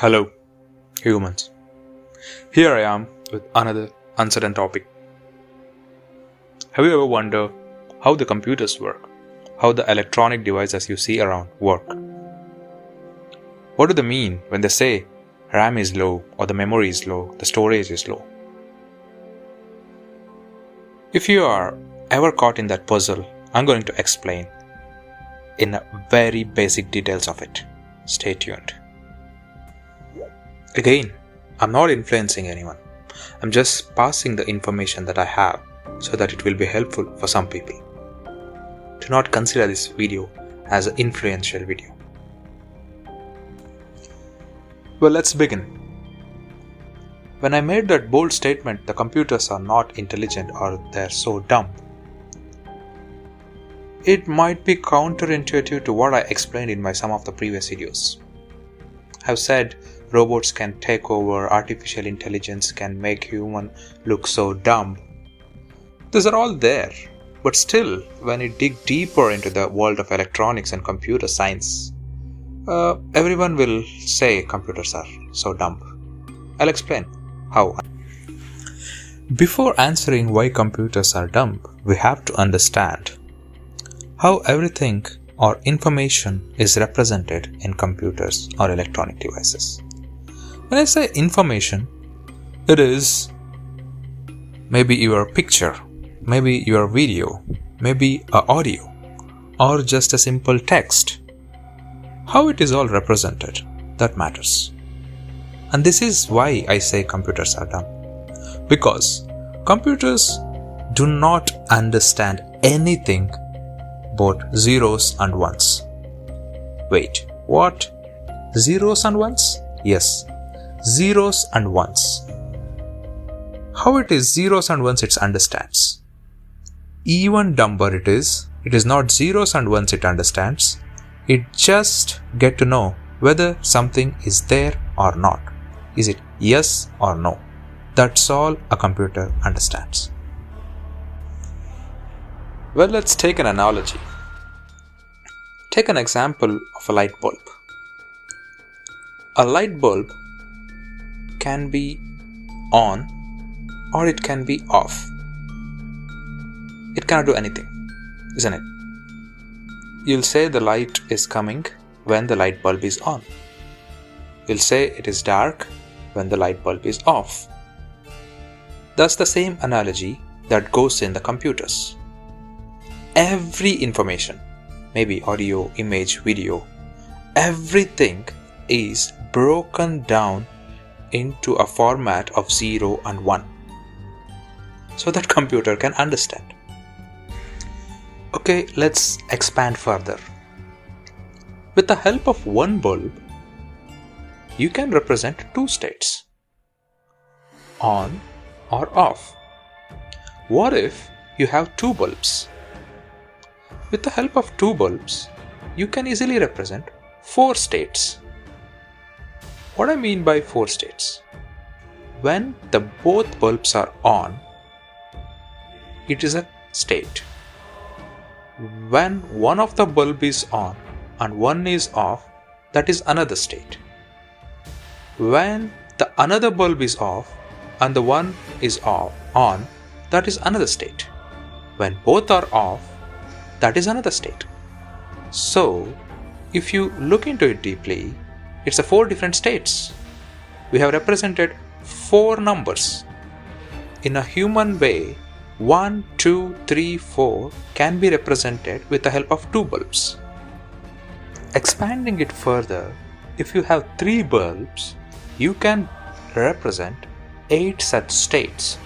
Hello, humans. Here I am with another uncertain topic. Have you ever wondered how the computers work? How the electronic devices you see around work? What do they mean when they say RAM is low or the memory is low, the storage is low? If you are ever caught in that puzzle, I'm going to explain in very basic details of it. Stay tuned. Again, I'm not influencing anyone. I'm just passing the information that I have so that it will be helpful for some people. Do not consider this video as an influential video. Well, let's begin. When I made that bold statement, the computers are not intelligent or they're so dumb, it might be counterintuitive to what I explained in some of the previous videos. I've said robots can take over, artificial intelligence can make human look so dumb. These are all there, but still, when you dig deeper into the world of electronics and computer science, everyone will say computers are so dumb. I'll explain how. Before answering why computers are dumb, we have to understand how everything or information is represented in computers or electronic devices. When I say information, it is maybe your picture, maybe your video, maybe an audio, or just a simple text. How it is all represented, that matters. And this is why I say computers are dumb. Because computers do not understand anything but zeros and ones. Wait, what? Zeros and ones? Yes, zeros and ones. How it is zeros and ones it understands? Even dumber it is not zeros and ones it understands. It just get to know whether something is there or not. Is it yes or no? That's all a computer understands. Well, let's take an analogy. Take an example of a light bulb. A light bulb can be on or it can be off. It cannot do anything, isn't it? You'll say the light is coming when the light bulb is on. You'll say it is dark when the light bulb is off. That's the same analogy that goes in the computers. Every information, maybe audio, image, video, everything is broken down into a format of 0 and 1 so that computer can understand. Okay, let's expand further. With the help of one bulb, you can represent two states, on or off. What if you have two bulbs? With the help of two bulbs, you can easily represent 4 states. What I mean by 4 states? When the both bulbs are on, it is a state. When one of the bulb is on and one is off, that is another state. When the another bulb is off and the one is on, that is another state. When both are off, that is another state. So, if you look into it deeply, it's 4 different states. We have represented 4 numbers. In a human way, 1, 2, 3, 4 can be represented with the help of 2 bulbs. Expanding it further, if you have 3 bulbs, you can represent 8 such states.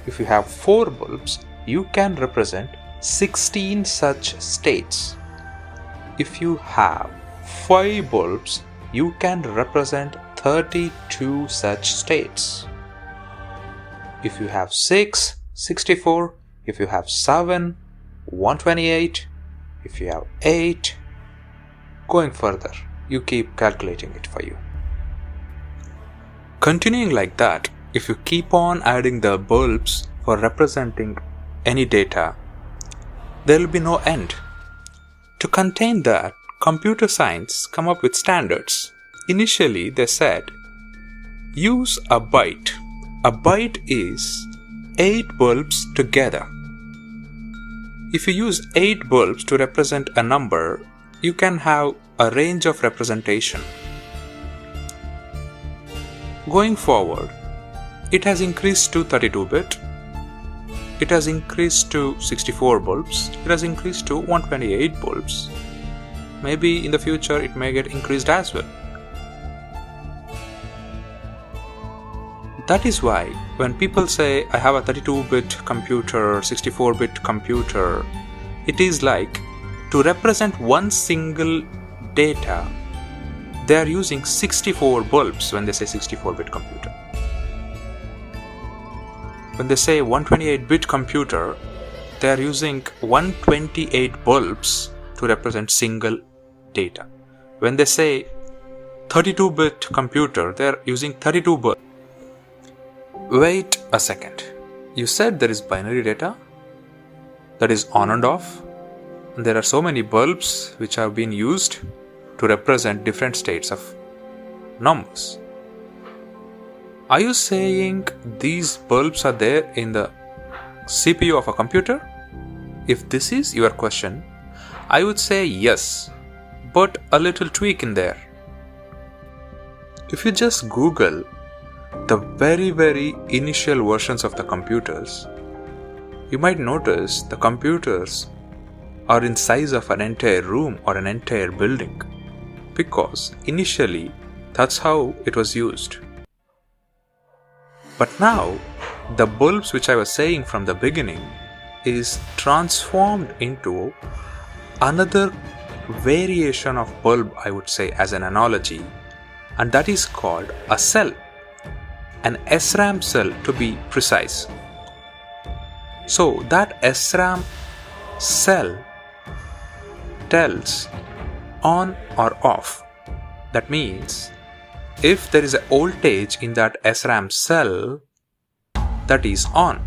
If you have 4 bulbs, you can represent 16 such states. If you have 5 bulbs, you can represent 32 such states. If you have 6, 64. If you have 7, 128. If you have 8, going further, you keep calculating it for you. Continuing like that, if you keep on adding the bulbs for representing any data, there will be no end. To contain that, computer science come up with standards. Initially they said, use a byte. A byte is 8 bulbs together. If you use 8 bulbs to represent a number, you can have a range of representation. Going forward, it has increased to 32-bit, it has increased to 64 bulbs, it has increased to 128 bulbs. Maybe in the future it may get increased as well. That is why when people say I have a 32-bit computer, 64-bit computer, it is like to represent one single data, they are using 64 bulbs when they say 64-bit computer. When they say 128-bit computer, they are using 128 bulbs to represent single data. When they say 32-bit computer, they are using 32 bulbs. Wait a second. You said there is binary data that is on and off. And there are so many bulbs which have been used to represent different states of numbers. Are you saying these bulbs are there in the CPU of a computer? If this is your question, I would say yes, but a little tweak in there. If you just Google the very initial versions of the computers, you might notice the computers are in size of an entire room or an entire building, because initially that's how it was used. But now the bulbs which I was saying from the beginning is transformed into another variation of bulb, I would say, as an analogy, and that is called a cell. An SRAM cell to be precise. So that SRAM cell tells on or off. That means if there is a voltage in that SRAM cell, that is on.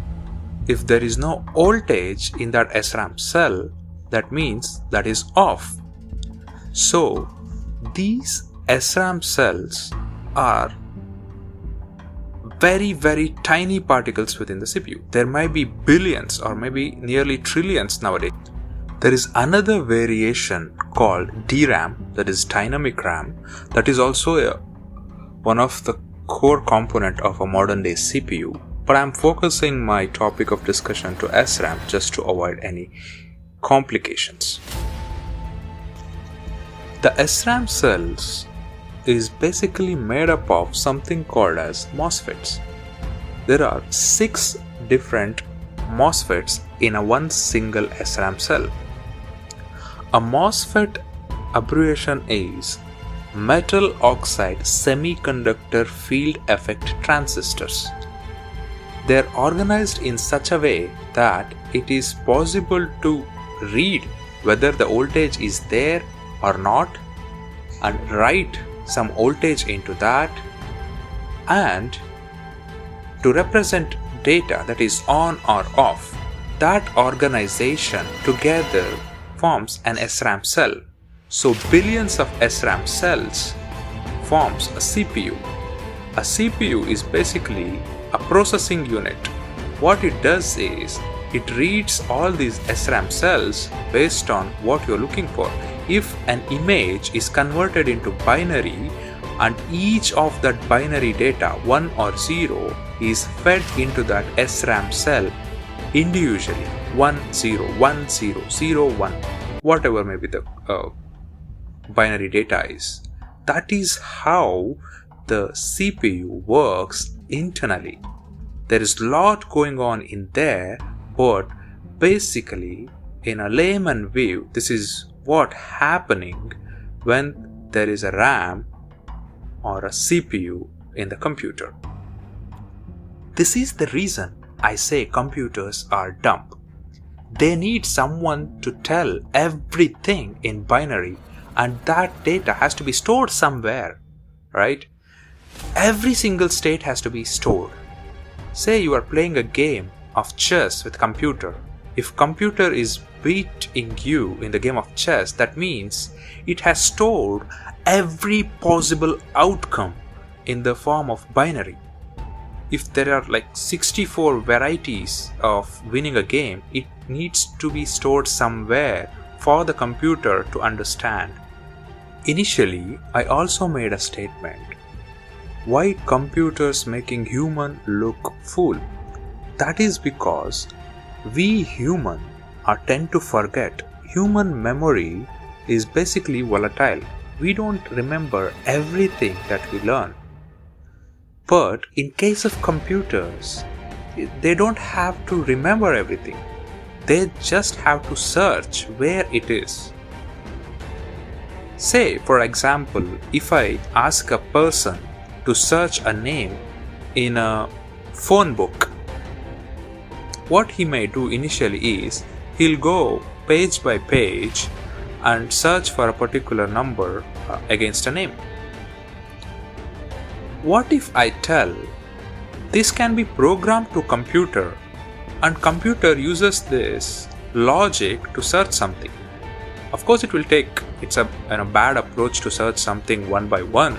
If there is no voltage in that SRAM cell, that means that is off. So these SRAM cells are very tiny particles within the CPU. There might be billions or maybe nearly trillions nowadays. There is another variation called DRAM, that is dynamic RAM, that is also one of the core component of a modern day CPU. But I am focusing my topic of discussion to SRAM just to avoid any complications. The SRAM cells is basically made up of something called as MOSFETs. There are 6 different MOSFETs in a one single SRAM cell. A MOSFET abbreviation is metal oxide semiconductor field effect transistors. They are organized in such a way that it is possible to read whether the voltage is there or not and write some voltage into that, and to represent data that is on or off. That organization together forms an SRAM cell. So billions of SRAM cells forms a CPU. A CPU is basically a processing unit. What it does is it reads all these SRAM cells based on what you're looking for. If an image is converted into binary and each of that binary data 1 or 0 is fed into that SRAM cell individually, 1 0 1 0 0 1, whatever may be the binary data is. That is how the CPU works internally. There is a lot going on in there, but basically in a layman view, this is what happening when there is a RAM or a CPU in the computer. This is the reason I say computers are dumb. They need someone to tell everything in binary, and that data has to be stored somewhere, right? Every single state has to be stored. Say you are playing a game of chess with computer. If computer is beating you in the game of chess, that means it has stored every possible outcome in the form of binary. If there are like 64 varieties of winning a game, it needs to be stored somewhere for the computer to understand. Initially, I also made a statement. Why computers making human look fool? That is because we human tend to forget. Human memory is basically volatile. We don't remember everything that we learn. But in case of computers, they don't have to remember everything. They just have to search where it is. Say, for example, if I ask a person to search a name in a phone book, what he may do initially is he'll go page by page and search for a particular number against a name. What if I tell this can be programmed to computer and computer uses this logic to search something? Of course it's a bad approach to search something one by one,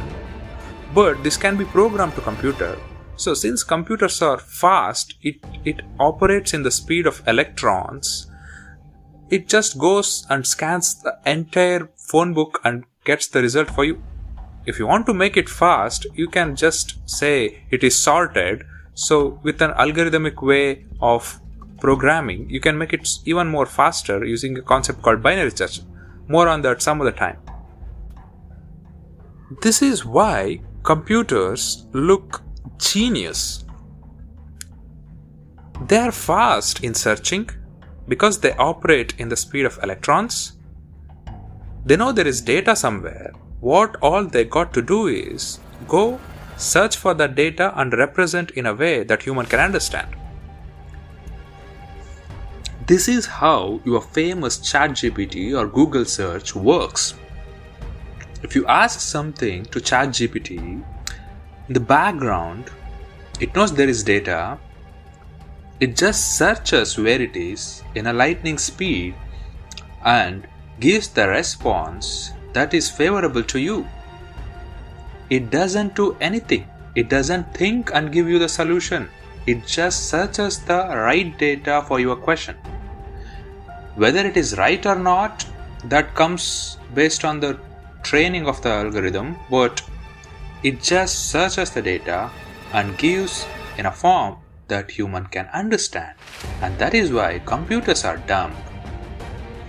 but this can be programmed to computer. So since computers are fast, it operates in the speed of electrons. It just goes and scans the entire phone book and gets the result for you. If you want to make it fast, you can just say it is sorted. So with an algorithmic way of programming, you can make it even more faster using a concept called binary search. More on that some other time. This is why computers look genius. They are fast in searching because they operate in the speed of electrons. They know there is data somewhere. What all they got to do is go search for that data and represent in a way that human can understand. This is how your famous ChatGPT or Google search works. If you ask something to ChatGPT, in the background, it knows there is data. It just searches where it is in a lightning speed and gives the response that is favorable to you. It doesn't do anything. It doesn't think and give you the solution. It just searches the right data for your question. Whether it is right or not, that comes based on the training of the algorithm, but it just searches the data and gives in a form that human can understand. And that is why computers are dumb.